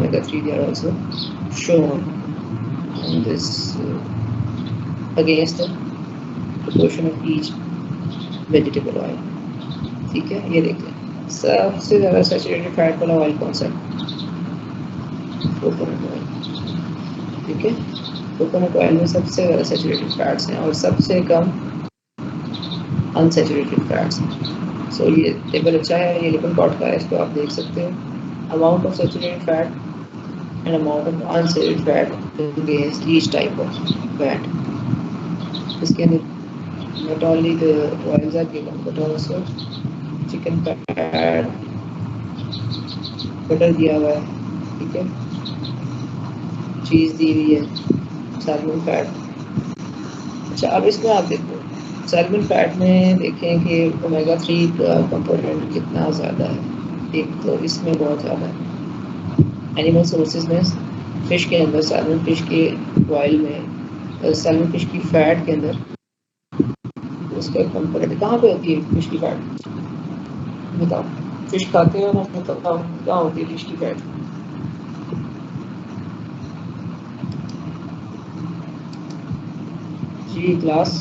omega-3 they are also shown in this against the proportion of each vegetable oil. ठीक है, ये देखिए सबसे ज़्यादा सैचुरेटेड फैट वाला ऑयल कौन सा है? Coconut oil. ठीक है, कोकोनट ऑयल में सबसे ज़्यादा सैचुरेटेड फैट्स हैं और सबसे कम अनसैचुरेटेड फैट्स हैं। सो ये टेबल अच्छा है, ये लिपन पॉट का है, इसको आप देख सकते हैं। Amount of saturated fat and amount of unsaturated fat against each type of fat. इसके अंदर not only the oils are given but also chicken fat, butter दिया हुआ है, ठीक है, चीज़ दी हुई है, सैल्मन फैट। अच्छा, अब इसमें आप देखो सैल्मन फैट में देखें कि ओमेगा-3 का कंपोनेंट कितना ज़्यादा है। एक तो इसमें बहुत ज़्यादा है। एनिमल सोर्सेज में फिश के अंदर, सैल्मन फिश के ऑयल में, सैल्मन फिश की फैट के अंदर उसका कंपोनेंट कहाँ पे होती है फिश की फैट? बताओ, फिश खाते हो ना, बताओ कहाँ होती है फिश की फैट? जी क्लास,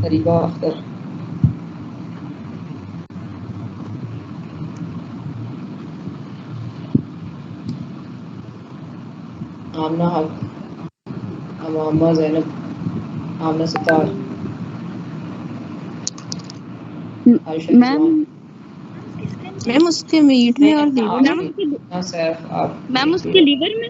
तरीका अख्तर, आमना हक, अमामा ज़ैनब, आमना सितार, आयशा रिजवान। मैम उसके मीट में और लीवर मैम उसके लीवर में,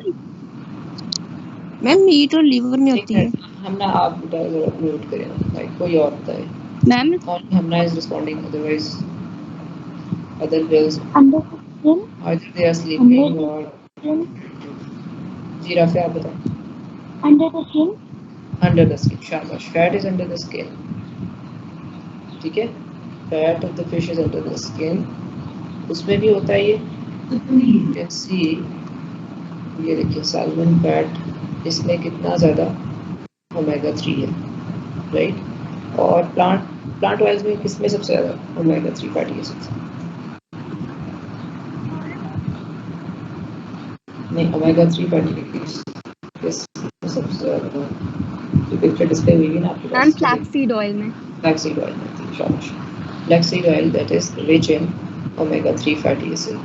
मैम मीट और लीवर में होती है। हमना आप बेटा जरा म्यूट करें ना भाई, कोई और होता है ma'am only Hamna is responding, otherwise other girls under the skin, either they are sleeping or जी राफिया आप बताओ। Under the skin, under the skin, शाबाश, fat is under the skin. ठीक है, fat of the fish is under the skin, उसमें भी होता है ये। यू कैन सी, ये देखिए सैल्मन फैट, इसमें कितना ज़्यादा ओमेगा-3 है, राइट। और प्लांट ऑयल्स में किसमें सबसे ज़्यादा ओमेगा-3 फैटी एसिड्स? नहीं, ओमेगा-3 फैटी एसिड्स सबसे ज़्यादा जो पिक्चर डिस्प्ले हुई है ना आपके पास, फ्लैक्सीड ऑयल में, फ्लैक्सीड ऑयल में, शाबाश, flaxseed oil that is rich in omega-3 fatty acid.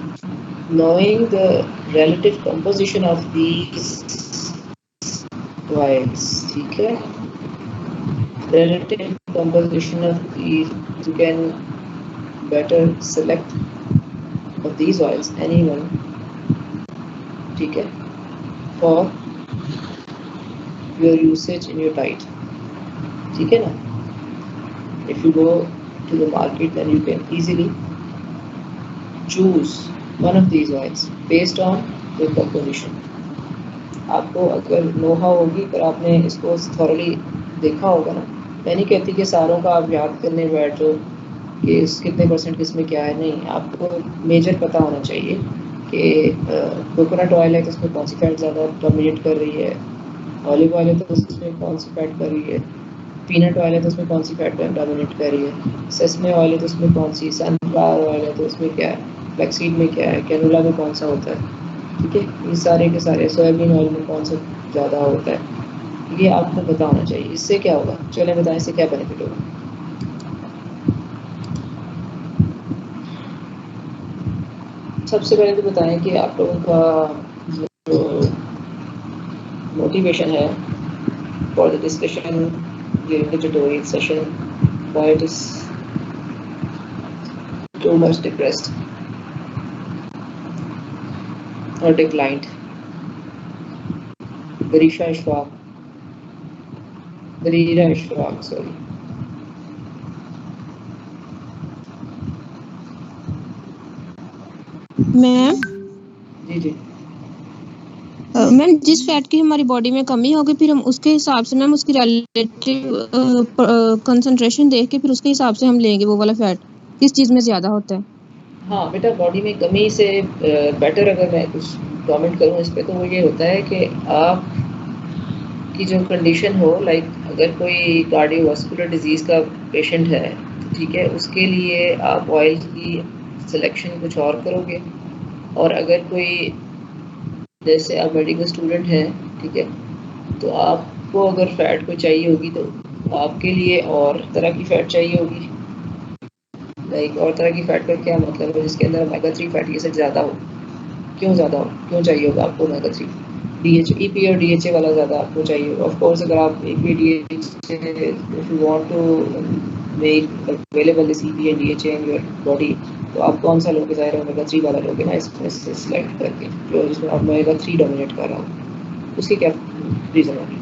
Knowing the relative composition of these oils, ठीक है, relative composition of these, you can better select of these oils anyone, ठीक है, for your usage in your diet, ठीक है ना। If you go to the market then you can easily choose one of these oils based on their composition. आपको अगर नोहा होगी पर आपने इसको थॉरली देखा होगा ना, मैं नहीं कहती कि सारों का आप याद करने बैठो कि कितने परसेंट किस में क्या है, नहीं, आपको मेजर पता होना चाहिए कि कोकोनट ऑयल है तो उसमें कौन सी फैट ज़्यादा डोमिनेट कर रही है, ऑलिव ऑयल है तो उसमें कौन सी फैट कर रही है, पीनट ऑयल है तो उसमें कौन सी फैट डोमिनेट कर रही है, सेसमे ऑयल है तो उसमें कौन सी, सनफ्लावर ऑयल है तो उसमें क्या है, फ्लैक्सीड में क्या है, कैनोला में कौन सा होता है, ठीक है, ये सारे के सारे, सोयाबीन ऑयल में कौन सा ज़्यादा होता है, ये आपको पता होना चाहिए। इससे क्या होगा, चलें बताएं, इससे क्या बेनिफिट होगा। सबसे पहले तो बताएं कि आप लोगों का जो मोटिवेशन है for the discussion during the tutorial session, why it is too much depressed or declined. Barisha Ishfaq, sorry. Ma'am जी मैम जिस फैट की हमारी बॉडी में कमी होगी फिर हम उसके हिसाब से मैम उसकी रिलेटिव कंसंट्रेशन देख के फिर उसके हिसाब से हम लेंगे वो वाला फैट किस चीज़ में ज़्यादा होता है। हाँ बेटा, बॉडी में कमी से बेटर अगर मैं कुछ कमेंट करूँ इस पर, तो वो ये होता है कि आप की जो कंडीशन हो, लाइक अगर कोई कार्डियोवास्कुलर डिजीज़ का पेशेंट है, ठीक है, उसके लिए आप ऑयल की सिलेक्शन कुछ और करोगे। और अगर कोई, जैसे आप मेडिकल स्टूडेंट हैं, ठीक है, तो आपको अगर फैट को चाहिए होगी तो आपके लिए और तरह की फैट चाहिए होगी। लाइक और तरह की फैट का क्या मतलब है, जिसके अंदर ओमेगा 3 फैटी एसिड ज़्यादा हो। क्यों ज़्यादा हो, क्यों चाहिए होगा आपको ओमेगा 3? DHEP और DHA वाला ज़्यादा आपको चाहिए होगा। ऑफ कोर्स अगर आप EPA DHA, if you want to make available this EPA and DHA in your body, तो आप कौन सा लोगे? ज़ाहिर है ओमेगा 3 वाला लोगे ना, इसमें से सिलेक्ट करके जो जिसमें ओमेगा 3 डोमिनेट कर रहा हो। उसकी क्या रीज़न होगी?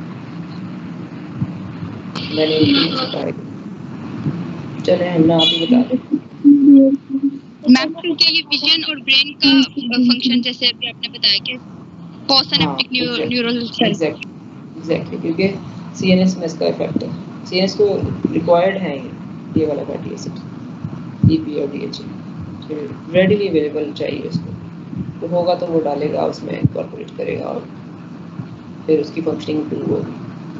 मैंने नहीं बताया। चले हम आप ही बता दें। मैम क्योंकि ये विजन और ब्रेन का फंक्शन, जैसे अभी आपने बताया कि पोस्टसिनेप्टिक न्यूरल सेल, एग्जैक्टली क्योंकि CNS में इसका इफेक्ट है। CNS को रिक्वायर्ड है ये वाला फैटी एसिड, EPA और DHA रेडिली अवेलेबल चाहिए उसको। तो होगा तो वो डालेगा उसमें, इंकॉर्पोरेट करेगा और फिर उसकी फंक्शनिंग इम्प्रूव होगी,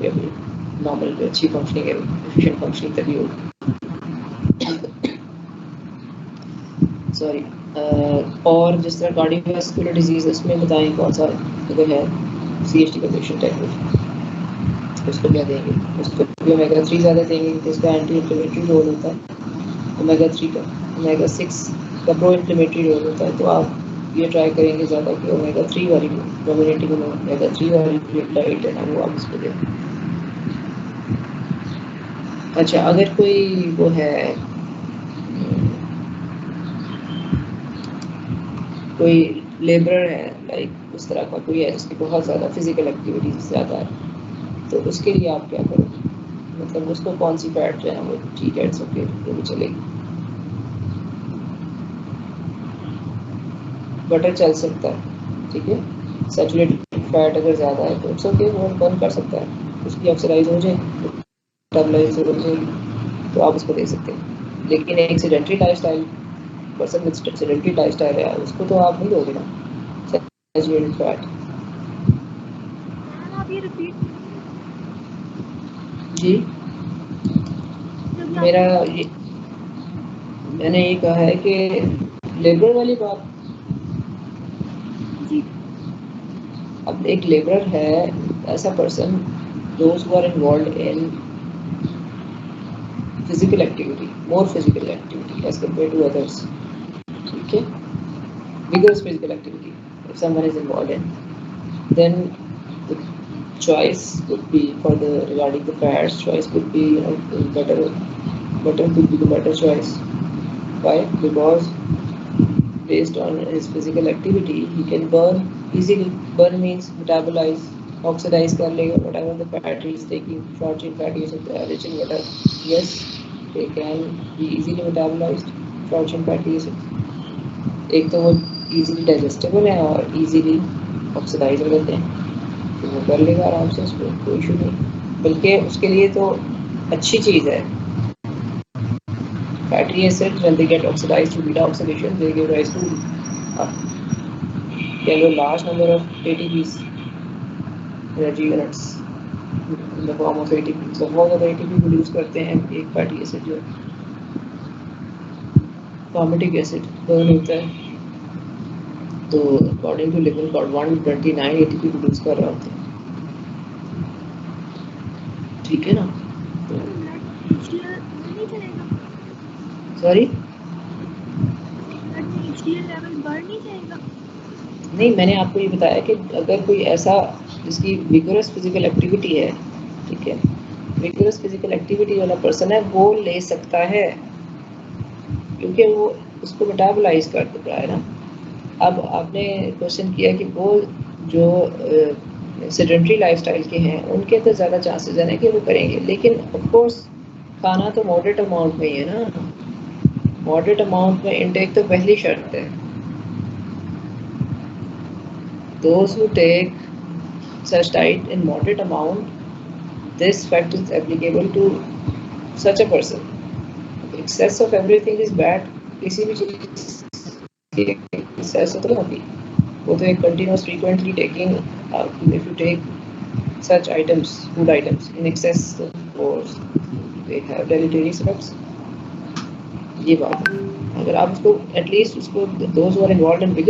या फिर नॉर्मल जो अच्छी फंक्शनिंग है, एफिशिएंट फंक्शनिंग तभी होगी। सॉरी। और जिस तरह कार्डियोवैस्कुलर डिजीज, उसमें बताएं कौन सा अगर है CHD का पेशेंट है उसको क्या देंगे? उसको भी ओमेगा 3 ज़्यादा देंगे क्योंकि इसका एंटी इन्फ्लेमेटरी रोल होता है ओमेगा 3 का। ओमेगा 6 का प्रो इन्फ्लेमेटरी रोल होता है। तो आप ये ट्राई करेंगे ज़्यादा कि ओमेगा 3 वाली डोमिनेटिंग ओमेगा 3 वाली डाइट है ना, वो आप उसको दें। अच्छा, अगर कोई वो है, कोई लेबरर है, लाइक उस तरह का कोई है जिसकी बहुत ज़्यादा फिजिकल एक्टिविटीज ज़्यादा है, तो उसके लिए आप क्या करोगे? मतलब उसको कौन सी फैट जो है वो ठीक है, इट्स ओके, वो भी चलेगी। बटर चल सकता है, ठीक है। सैचुरेटेड फैट अगर ज़्यादा है तो इट्स ओके, वो बर्न कर सकता है, उसकी ऑक्सीडाइज हो जाए, मेटाबोलाइज हो जाएगी, तो आप उसको दे सकते हैं। लेकिन एक sedentary lifestyle person with sedentary lifestyle है, उसको तो आप नहीं दोगे ना सैचुरेटेड फैट। जी, मेरा ये, मैंने ये कहा है कि लेबर वाली बात। अब एक लेबरर है ऐसा person, those who are involved in physical activity, more physical activity as compare to others, ठीक है, vigorous physical activity. If someone is involved in, then the choice could be for the regarding the fats, choice could be, you know, butter could be the better choice. Why? Because based on his physical activity he can burn easily. Burn means metabolize, oxidize kar lega whatever the fat he is taking, short chain fatty acids, rich in butter, yes, they can be easily metabolized, short chain fatty acids। एक तो वो easily digestible है और easily oxidise हो जाते हैं, तो वो कर लेगा आराम से, उसको कोई इशू नहीं। बल्कि उसके लिए तो अच्छी चीज़ है। Fatty acid when they get oxidized through beta oxidation, they give rise to large number of ATPs, energy units in the form of ATP। तो बहुत ज़्यादा ATP प्रोड्यूस करते हैं एक फैटी एसिड जो फॉर्मेटिक एसिड बर्न होता है, तो according to level called 129 ATP produce कर रहा होता है, ठीक है ना। सॉरी, नहीं, मैंने आपको ये बताया कि अगर कोई ऐसा जिसकी विगरस फिजिकल एक्टिविटी है, ठीक है, विगरस फिजिकल एक्टिविटी वाला पर्सन है, वो ले सकता है क्योंकि वो उसको मेटाबोलाइज कर देता है ना। अब आपने क्वेश्चन किया कि वो जो सेडेंटरी लाइफस्टाइल के हैं उनके तो ज़्यादा चांसेस हैं कि वो करेंगे, लेकिन ऑफ कोर्स खाना तो मॉडरेट अमाउंट में ही है ना। मॉडरेट अमाउंट में इनटेक तो पहली शर्त है। Those who take such diet in moderate amount, this fact is applicable to such a person. Excess of everything is bad, किसी भी चीज़ की excess तो नहीं होती, वो तो एक continuous frequently taking, if you take such items, food items in excess, of course they have deleterious effects, ये बात है। अगर आप उसको एटलीस्ट उसको those who are involved in bigger